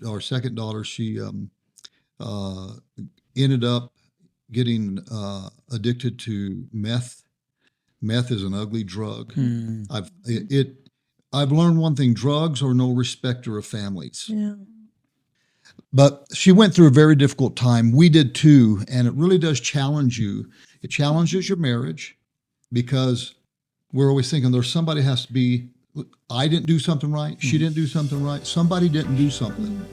our second daughter, she uh, ended up getting addicted to meth. Meth is an ugly drug. I've learned one thing: drugs are no respecter of families. Yeah. But she went through a very difficult time. We did too, and it really does challenge you. It challenges your marriage because we're always thinking there's somebody has to be. I didn't do something right. She didn't do something right. Somebody didn't do something.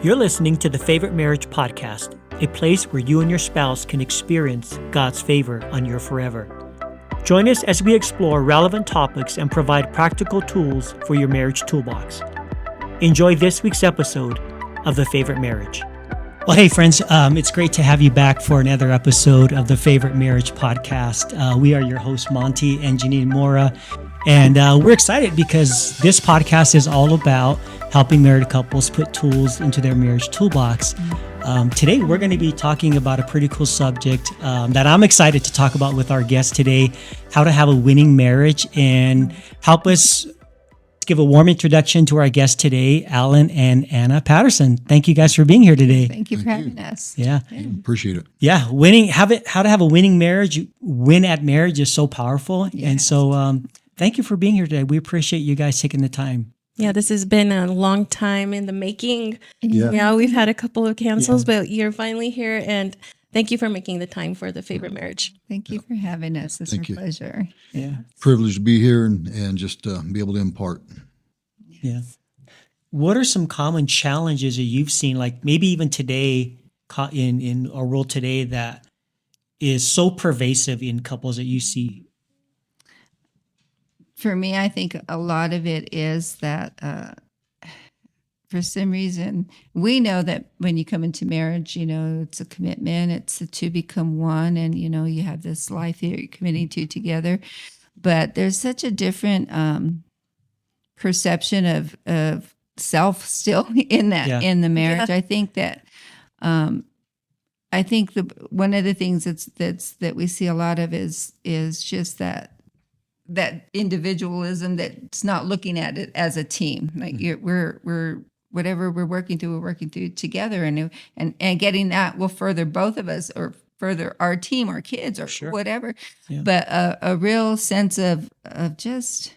You're listening to the Favorite Marriage Podcast, a place where you and your spouse can experience God's favor on your forever. Join us as we explore relevant topics and provide practical tools for your marriage toolbox. Enjoy this week's episode of The Favorite Marriage. Well, hey, friends, it's great to have you back for another episode of the Favorite Marriage Podcast. We are your hosts, Monty and Jeannine Mora, and we're excited because this podcast is all about helping married couples put tools into their marriage toolbox. Today, we're going to be talking about a pretty cool subject that I'm excited to talk about with our guest today, how to have a winning marriage, and help us give a warm introduction to our guest today, Alan and Anna Patterson. Thank you guys for being here today. Thank you for having us. Yeah. Appreciate it. Yeah. How to have a winning marriage, win at marriage is so powerful. Yes. And so thank you for being here today. We appreciate you guys taking the time. Yeah, this has been a long time in the making. Yeah, we've had a couple of cancels, but you're finally here, and thank you for making the time for the Favorite Marriage. Thank you for having us. It's our pleasure. Yeah. Privileged to be here and just be able to impart. Yeah. What are some common challenges that you've seen, like maybe even today in our world today, that is so pervasive in couples that you see? For me, I think a lot of it is that for some reason, we know that when you come into marriage, it's a commitment, it's a to become one, and, you have this life that you're committing to together. But there's such a different perception of self still in that, in the marriage. Yeah. I think that one of the things that we see a lot of is just that individualism that's not looking at it as a team. Like we're whatever we're working through together, and getting that will further both of us or further our team, our kids, or whatever. Yeah. But a real sense of just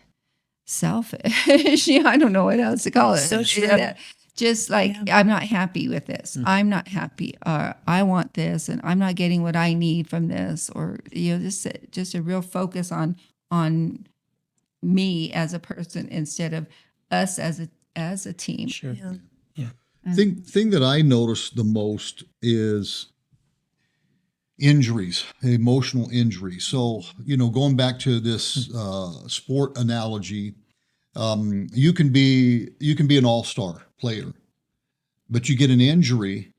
selfish. I don't know what else to call it. So true. Just like I'm not happy with this. I'm not happy. I want this, and I'm not getting what I need from this. Or just a real focus on me as a person instead of us as a team. Sure. Yeah. Thing that I notice the most is injuries, emotional injuries. So, going back to this sport analogy, you can be an all-star player, but you get an injury,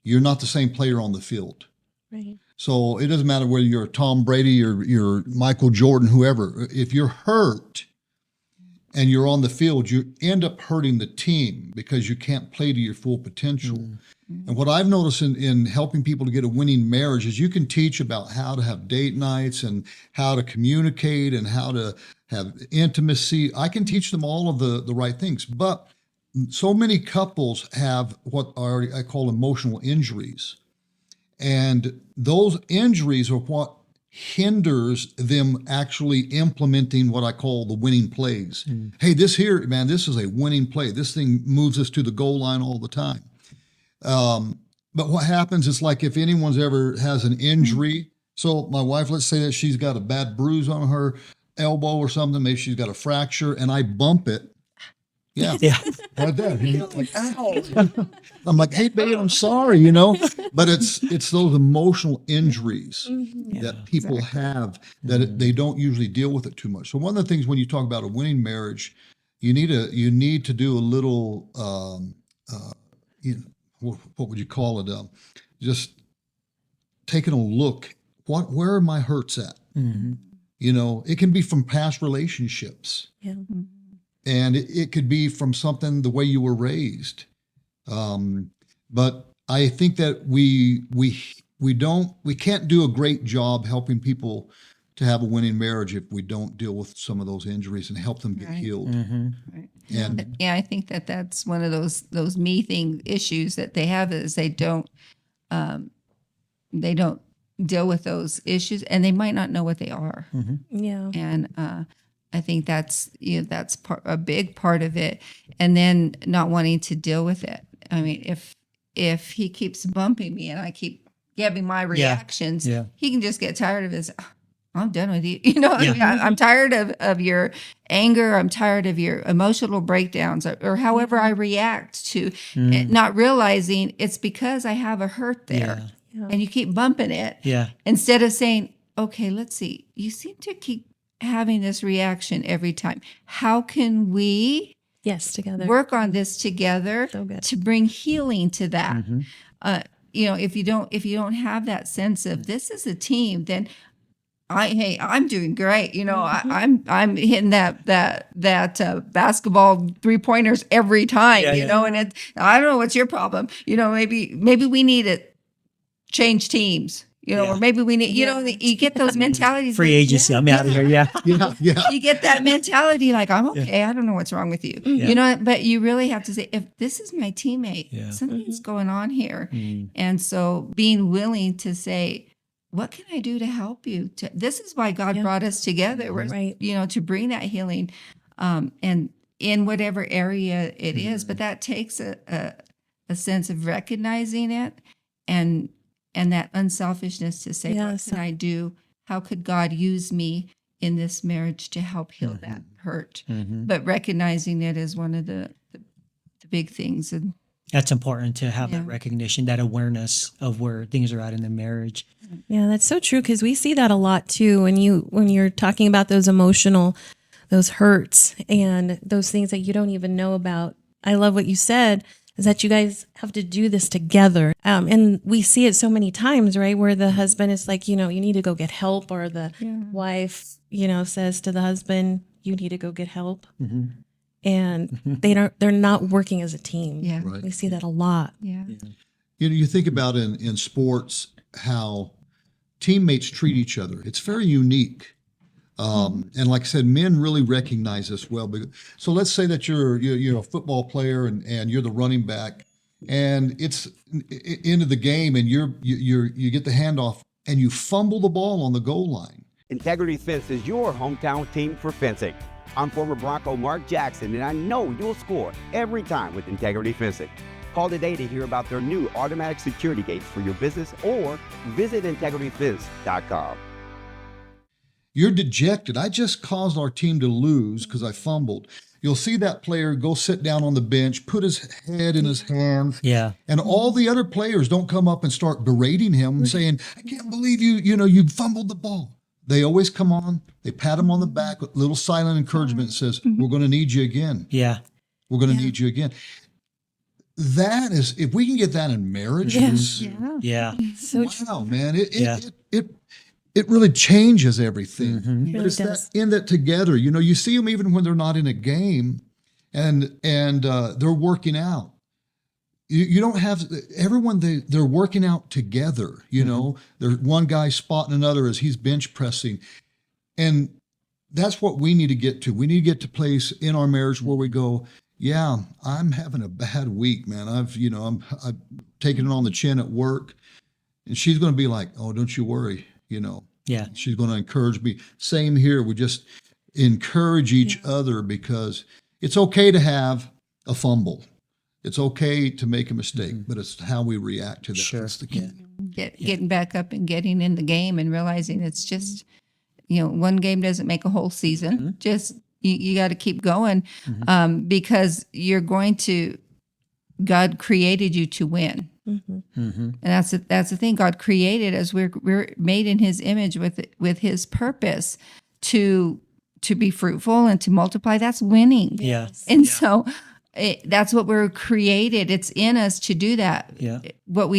you're not the same player on the field. Right. So it doesn't matter whether you're Tom Brady or you're Michael Jordan, whoever. If you're hurt and you're on the field, you end up hurting the team because you can't play to your full potential. Mm-hmm. And what I've noticed in helping people to get a winning marriage is you can teach about how to have date nights and how to communicate and how to have intimacy. I can teach them all of the right things. But so many couples have what I call emotional injuries. And those injuries are what hinders them actually implementing what I call the winning plays. Hey, this is a winning play. This thing moves us to the goal line all the time. But what happens is, like, if anyone's ever has an injury, so my wife, let's say that she's got a bad bruise on her elbow or something, maybe she's got a fracture, and I bump it. Yeah. Right there. Like, ow. I'm like, hey, babe, I'm sorry, But it's those emotional injuries that people have that they don't usually deal with it too much. So one of the things when you talk about a winning marriage, you need to do a little, what would you call it? Just taking a look. Where are my hurts at? Mm-hmm. It can be from past relationships. Yeah. And it could be from something, the way you were raised. But I think that we can't do a great job helping people to have a winning marriage if we don't deal with some of those injuries and help them get healed. Mm-hmm. Right. And Yeah, I think that that's one of those me thing issues that they have is they don't deal with those issues, and they might not know what they are. Yeah. And I think that's a big part of it. And then not wanting to deal with it. I mean, if he keeps bumping me and I keep giving my reactions, Yeah. he can just get tired of his. I'm done with you. You know, Yeah. I mean, I'm tired of your anger. I'm tired of your emotional breakdowns or however I react to it, not realizing it's because I have a hurt there. Yeah. And you keep bumping it. Yeah. Instead of saying, okay, let's see, you seem to keep having this reaction every time. How can we Yes, together. work on this together So good. to bring healing to that? If you don't have that sense of this is a team, then I'm doing great. You know, I'm hitting that basketball 3-pointers every time. Yeah, you yeah. know, and I don't know what's your problem. You know, maybe we need to change teams. You know, Yeah. or maybe we need. You know, you get those mentalities. Free agency. I'm out of here. Yeah. yeah. You get that mentality like I'm okay. I don't know what's wrong with you. Yeah. You know, but you really have to say if this is my teammate, Yeah. something's going on here. And so being willing to say, what can I do to help you? This is why God brought us together. Right. You know, to bring that healing, and in whatever area it is. But that takes a sense of recognizing it and that unselfishness to say, Yes. what can I do? How could God use me in this marriage to help heal that hurt? But recognizing it is one of the big things. And That's important to have Yeah. that recognition, that awareness of where things are at in the marriage. Yeah, that's so true because we see that a lot too. When you're talking about those those hurts and those things that you don't even know about. I love what you said is that you guys have to do this together. And we see it so many times, right? Where the husband is like, you need to go get help, or the wife, says to the husband, you need to go get help. And they're not working as a team. Yeah. Right. We see that a lot. Yeah. You think about in sports how teammates treat each other. It's very unique. And like I said, men really recognize this well. So let's say that you're a football player and you're the running back, and it's into the game, and you get the handoff and you fumble the ball on the goal line. Integrity Fence is your hometown team for fencing. I'm former Bronco Mark Jackson, and I know you'll score every time with Integrity Fencing. Call today to hear about their new automatic security gates for your business, or visit integrityfence.com. You're dejected. I just caused our team to lose because I fumbled. You'll see that player go sit down on the bench, put his head in his hands. Yeah. And all the other players don't come up and start berating him, saying, I can't believe you fumbled the ball. They always come on, they pat him on the back with little silent encouragement that says, we're going to need you again. Yeah. We're going to need you again. That is, if we can get that in marriages, Yeah. So wow, man, Yeah. it really changes everything. It But really it's does. that in that together. You see them even when they're not in a game, and they're working out. You don't have everyone. They're working out together. There's one guy spotting another as he's bench pressing, and that's what we need to get to. We need to get to a place in our marriage where we go, yeah, I'm having a bad week, man. I've taken it on the chin at work, and she's going to be like, oh, don't you worry. Yeah. She's going to encourage me. Same here. We just encourage each other, because it's okay to have a fumble. It's okay to make a mistake, but it's how we react to that. Sure. That's the key. Getting back up and getting in the game and realizing it's just, one game doesn't make a whole season. Just you got to keep going, because God created you to win. And that's the thing. God created us. We're made in His image with His purpose to be fruitful and to multiply. That's winning. Yeah. And so that's what we're created. It's in us to do that. Yeah. What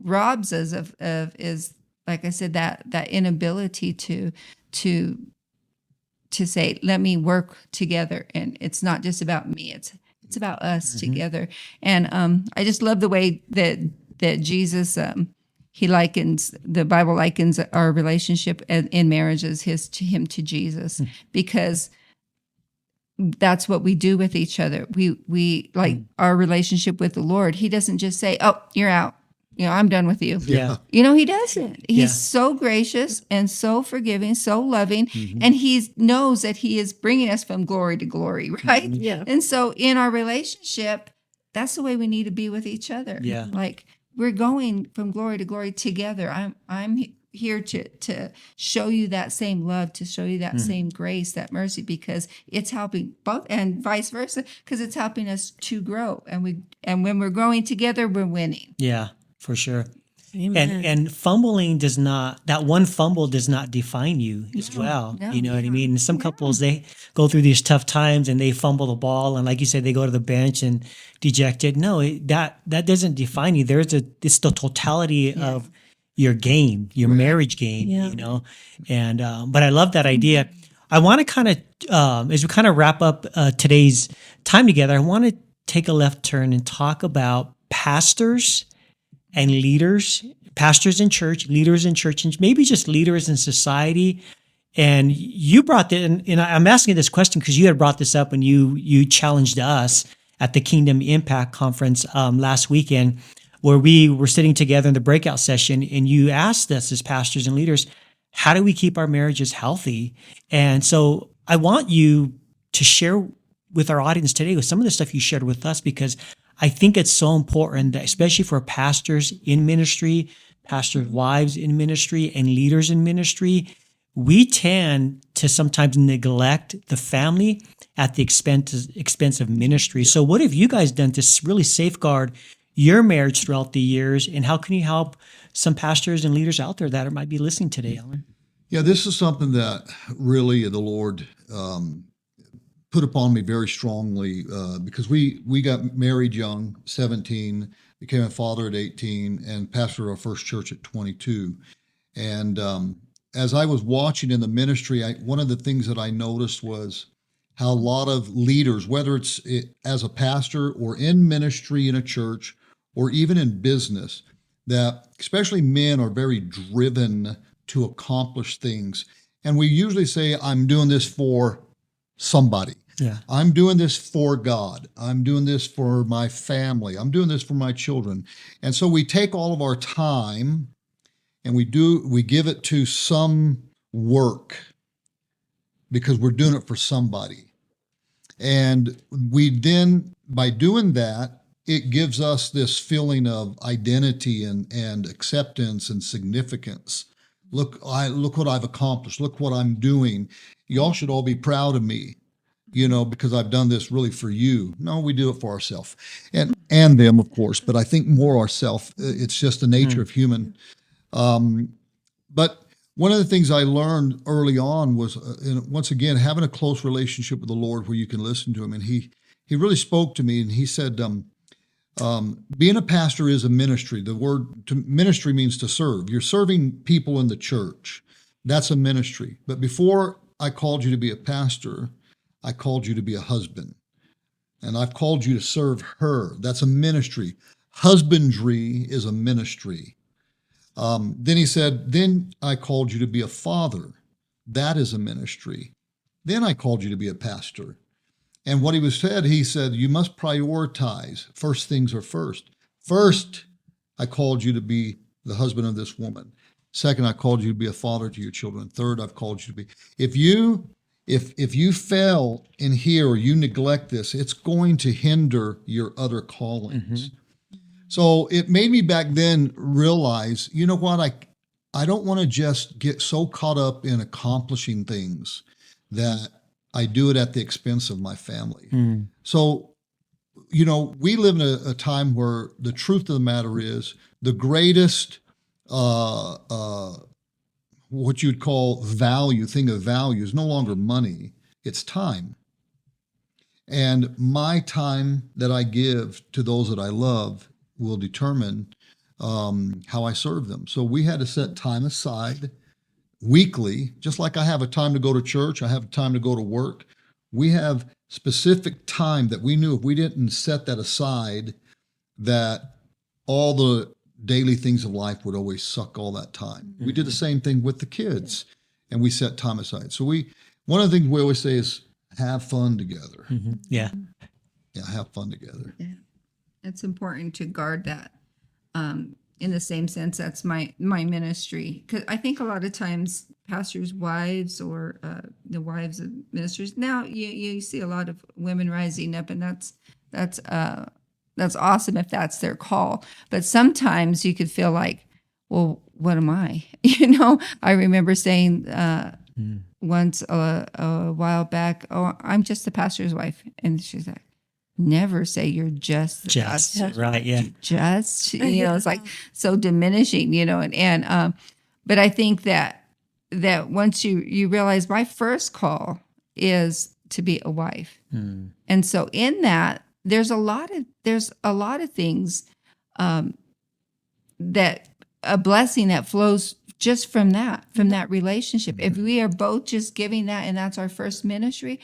robs us of is, like I said, that inability to say, let me work together. And it's not just about me. It's about us together. And I just love the way that Jesus, the Bible likens our relationship in marriage as him to Jesus, because that's what we do with each other. We like our relationship with the Lord. He doesn't just say, "Oh, you're out. I'm done with you." Yeah. He doesn't. He's Yeah. so gracious and so forgiving, so loving, and he knows that he is bringing us from glory to glory, right? Yeah. And so in our relationship, that's the way we need to be with each other. Yeah. Like we're going from glory to glory together. I'm here to show you that same love, to show you that same grace, that mercy, because it's helping both, and vice versa, because it's helping us to grow. And when we're growing together, we're winning. Yeah, for sure. Amen. And fumbling that one fumble does not define you as well. no, You know what I mean? Some couples, they go through these tough times and they fumble the ball. And like you said, they go to the bench and dejected. No, that doesn't define you. It's the totality of your game, your marriage game, Yeah. And, but I love that idea. I want to kind of, as we kind of wrap up today's time together, I want to take a left turn and talk about pastors and leaders, pastors in church, leaders in church, and maybe just leaders in society. And you brought that, and I'm asking this question because you had brought this up when you challenged us at the Kingdom Impact Conference last weekend, where we were sitting together in the breakout session, and you asked us as pastors and leaders, how do we keep our marriages healthy? And so I want you to share with our audience today with some of the stuff you shared with us, because I think it's so important that, especially for pastors in ministry, pastors' wives in ministry, and leaders in ministry, we tend to sometimes neglect the family at the expense of ministry. So what have you guys done to really safeguard your marriage throughout the years, and how can you help some pastors and leaders out there that might be listening today, Alan? Yeah, this is something that really the Lord put upon me very strongly because we got married young, 17, became a father at 18, and pastored our first church at 22. And as I was watching in the ministry, one of the things that I noticed was how a lot of leaders, whether it's as a pastor or in ministry in a church or even in business, that especially men are very driven to accomplish things. And we usually say, I'm doing this for somebody. Yeah. I'm doing this for God. I'm doing this for my family. I'm doing this for my children. And so we take all of our time and we give it to some work because we're doing it for somebody. And we then, by doing that, it gives us this feeling of identity and acceptance and significance. Look what I've accomplished. Look what I'm doing. Y'all should all be proud of me, because I've done this really for you. No, we do it for ourselves and them, of course, but I think more ourselves. It's just the nature of human. But one of the things I learned early on was, once again, having a close relationship with the Lord where you can listen to him. And he really spoke to me, and he said, being a pastor is a ministry. The word ministry means to serve. You're serving people in the church. That's a ministry. But before I called you to be a pastor, I called you to be a husband. And I've called you to serve her. That's a ministry. Husbandry is a ministry. Then he said, then I called you to be a father. That is a ministry. Then I called you to be a pastor. And what he said, you must prioritize. First things are first. First, I called you to be the husband of this woman. Second, I called you to be a father to your children. Third, I've called you to be. If you fail in here or you neglect this, it's going to hinder your other callings. Mm-hmm. So it made me back then realize, you know what, I don't want to just get so caught up in accomplishing things that I do it at the expense of my family. Mm. So, we live in a time where the truth of the matter is the greatest, what you'd call thing of value is no longer money, it's time. And my time that I give to those that I love will determine how I serve them. So we had to set time aside weekly, just like I have a time to go to church, I have a time to go to work. We have specific time that we knew if we didn't set that aside, that all the daily things of life would always suck all that time. Mm-hmm. We did the same thing with the kids, and we set time aside. So one of the things we always say is, Have fun together. Yeah. Yeah, have fun together. It's important to guard that. In the same sense, that's my ministry. Because I think a lot of times pastors' wives or the wives of ministers, now you see a lot of women rising up, and that's awesome if that's their call. But sometimes you could feel like, well, what am I? I remember saying once a while back, oh, I'm just the pastor's wife. And she's like, never say you're just the pastor. Right. Yeah. Just, it's like so diminishing, but I think that once you realize my first call is to be a wife. And so in that, there's a lot of things that a blessing that flows just from that relationship. If we are both just giving that and that's our first ministry,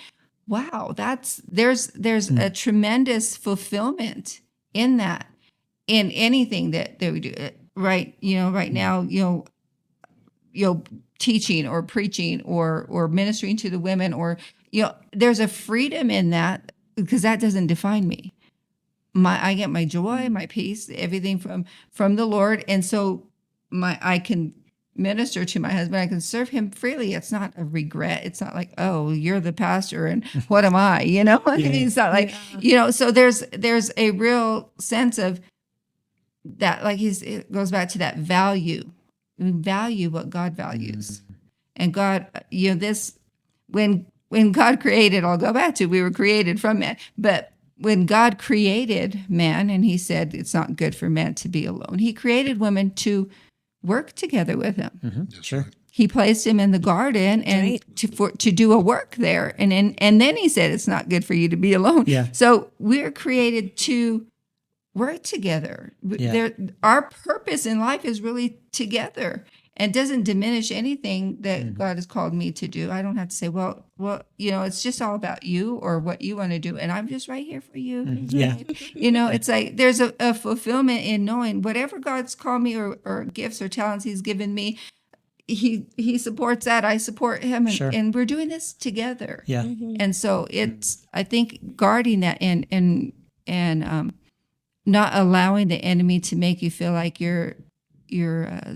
wow, there's a tremendous fulfillment in that, in anything that we do. Right now, teaching or preaching or ministering to the women, or there's a freedom in that, because that doesn't define me. I get my joy, my peace, everything from the Lord, and so I can minister to my husband. I can serve him freely. It's not a regret. It's not like, oh, you're the pastor and what am I? It's not like, so there's a real sense of that, like it goes back to that value what God values. And God, when God created, I'll go back to, we were created from man, but when God created man and he said, it's not good for man to be alone, he created women to work together with him. Sure. He placed him in the garden and to do a work there. And then he said, it's not good for you to be alone. Yeah. So we're created to work together. Yeah. Our purpose in life is really together, and doesn't diminish anything that God has called me to do. I don't have to say, well, it's just all about you or what you want to do, and I'm just right here for you. Yeah. It's like there's a fulfillment in knowing whatever God's called me or gifts or talents he's given me, he supports that. I support him, and we're doing this together. Yeah. And so it's, I think, guarding that and not allowing the enemy to make you feel like you're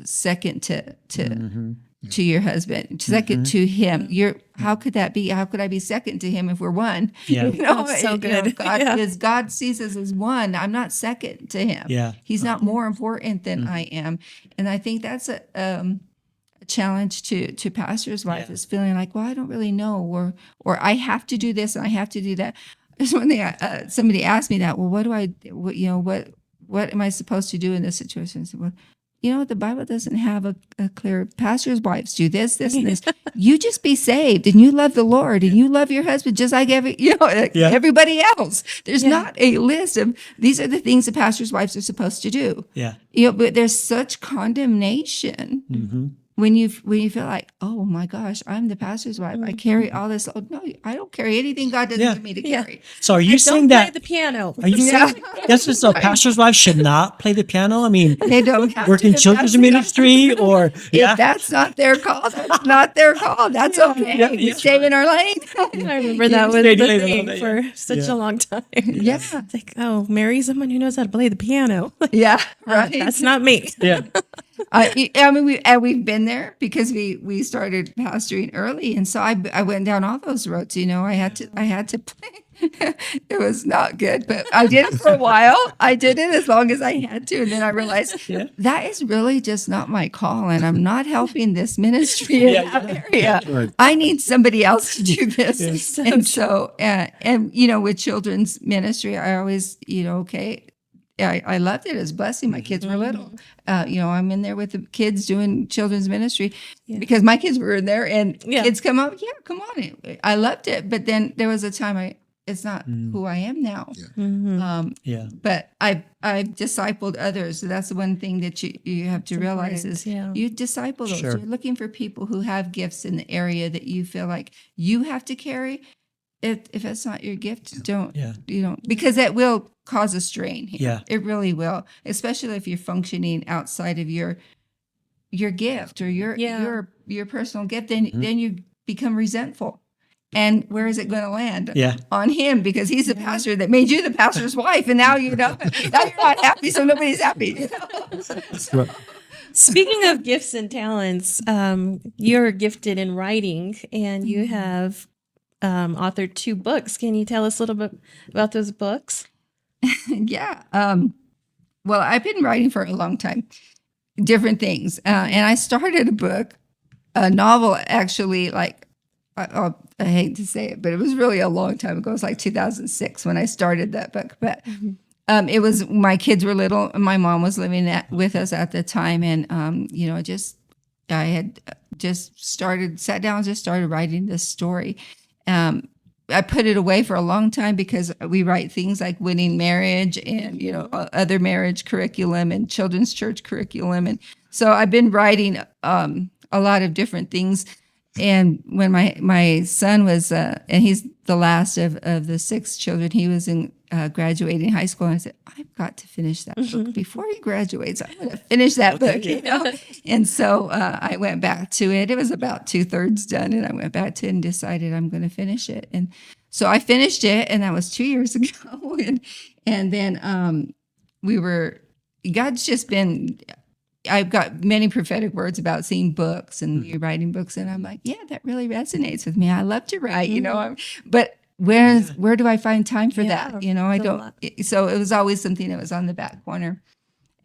second to your husband, second to him. How could that be? How could I be second to him if we're one? Yeah. That's so good. Because God sees us as one. I'm not second to him. Yeah. He's not more important than I am. And I think that's a challenge to pastor's wife, is feeling like, well, I don't really know, or I have to do this and I have to do that. There's one thing, somebody asked me that, well, what am I supposed to do in this situation? I said, well, the Bible doesn't have a clear, pastor's wives do this, this, and this. You just be saved and you love the Lord and you love your husband just like everybody else. There's not a list of, these are the things the pastor's wives are supposed to do. Yeah. But there's such condemnation when you feel like, oh my gosh, I'm the pastor's wife. I carry all this. Oh no, I don't carry anything God doesn't give me to carry. So are you saying Don't that play the piano? Are you saying that's just a pastor's wife should not play the piano? I mean, They don't have work in to. children's ministry, or If that's not their call, that's not their call. That's okay. Yeah, We stay in our lane. I remember that was They the do thing that, for such a long time. Yeah. It's like, oh, marry someone who knows how to play the piano. Yeah, right. That's not me. yeah, I mean, we've been there because we started pastoring early, and so I went down all those roads. I had to play. It was not good, but I did it for a while. I did it as long as I had to, and then I realized that is really just not my call, and I'm not helping this ministry in that area. Right. I need somebody else to do this. So And so, with children's ministry, I always, okay. I loved it as a blessing. My kids were little. I'm in there with the kids doing children's ministry because my kids were in there, and kids come up. Yeah, come on. I loved it. But then there was a time it's not who I am now. But I've discipled others. So that's the one thing that you have to realize is you disciple those. Sure. You're looking for people who have gifts in the area that you feel like you have to carry. If that's not your gift, don't because it will cause a strain here. Yeah. It really will, especially if you're functioning outside of your gift or your personal gift, then you become resentful. And where is it going to land? Yeah. On him, because he's the pastor that made you the pastor's wife. And now, now you're not happy, so nobody's happy. Speaking of gifts and talents, you're gifted in writing, and you have authored 2 books. Can you tell us a little bit about those books? Yeah. Well, I've been writing for a long time, different things. And I started a novel, actually, like, I hate to say it, but it was really a long time ago. It was like 2006 when I started that book. But it was, my kids were little, and my mom was living with us at the time. And, I had just sat down and just started writing this story. I put it away for a long time because we write things like Winning Marriage and, other marriage curriculum and children's church curriculum. And so I've been writing a lot of different things. And when my son was, and he's the last of the 6 children, he was in graduating high school. And I said, I've got to finish that book before he graduates. I'm going to finish that book, And so I went back to it. It was about 2/3 done. And I went back to it and decided I'm going to finish it. And so I finished it, and that was 2 years ago. And then God's just been, I've got many prophetic words about seeing books and you writing books. And I'm like, yeah, that really resonates with me. I love to write, but where do I find time for that? I don't. So it was always something that was on the back corner.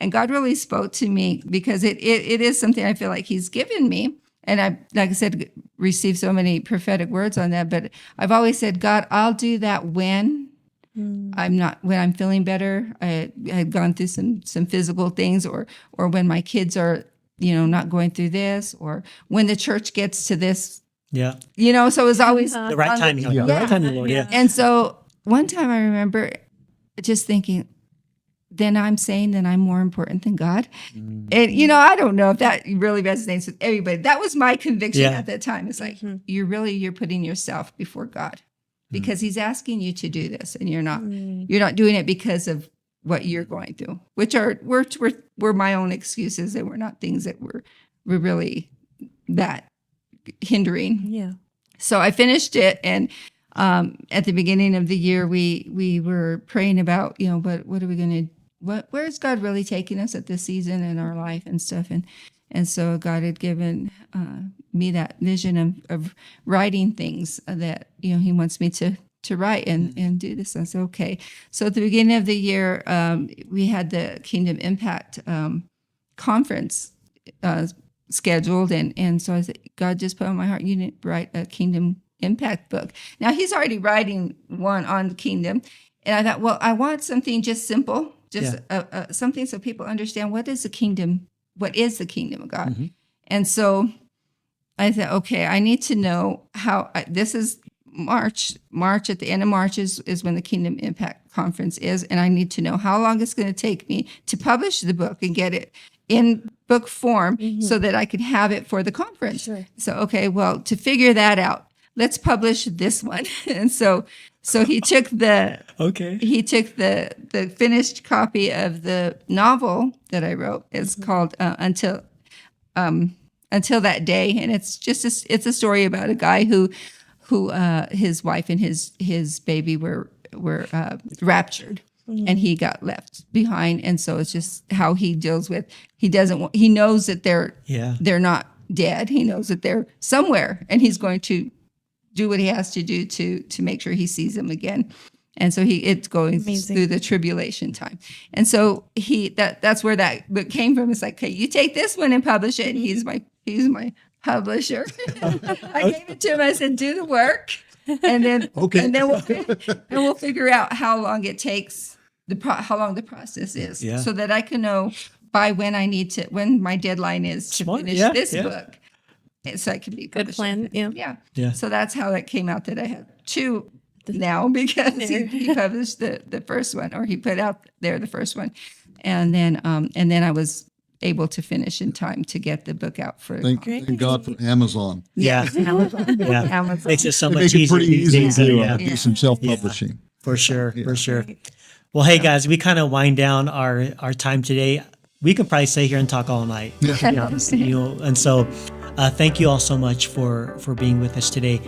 And God really spoke to me because it is something I feel like He's given me. And I, like I said, received so many prophetic words on that. But I've always said, God, I'll do that when when I'm feeling better. I had gone through some physical things, or when my kids are, not going through this, or when the church gets to this. Yeah. So it was always The right timing. The right timing, Lord. Yeah. And so one time I remember just thinking, then I'm saying that I'm more important than God. And, I don't know if that really resonates with everybody. That was my conviction at that time. It's like, you're putting yourself before God because He's asking you to do this, and you're not doing it because of what you're going through, which were my own excuses. They were not things that were really that hindering. Yeah. So I finished it, and at the beginning of the year, we were praying about, what are we going to, where is God really taking us at this season in our life and stuff, and so God had given me that vision of writing things that He wants me to write and do this. I said, okay. So at the beginning of the year, we had the Kingdom Impact conference scheduled, and so I said, God just put on my heart, you need to write a Kingdom Impact book. Now He's already writing one on the kingdom, and I thought, well, I want something just simple, something so people understand what is the kingdom of God. And so I thought, okay, I need to know how this is March at the end of March is when the Kingdom Impact Conference is, and I need to know how long it's going to take me to publish the book and get it in book form so that I could have it for the conference. Sure. So, okay, well, to figure that out, let's publish this one. And so he took the finished copy of the novel that I wrote. It's called Until That Day, and it's a story about a guy who his wife and his baby were raptured. And he got left behind, and so it's just how he deals with. He knows that they're not dead. He knows that they're somewhere, and he's going to do what he has to do to make sure he sees them again. And so it's going through the tribulation time. And so that's where that book came from. It's like, okay, you take this one and publish it. And he's my publisher. I gave it to him. I said, do the work, and then and then we'll figure out how long it takes. How long the process is, so that I can know by when my deadline is to finish this book, so I can be published. Good plan. Yeah. So that's how it came out that I have 2 now, because he published the first one, or he put out there the first one, and then I was able to finish in time to get the book out for. Thank God for Amazon. Amazon. Amazon Makes it so They much make it pretty easy to easier. do some self-publishing. For sure. Well, hey guys, we kind of wind down our time today. We could probably stay here and talk all night, to be honest. And so thank you all so much for being with us today.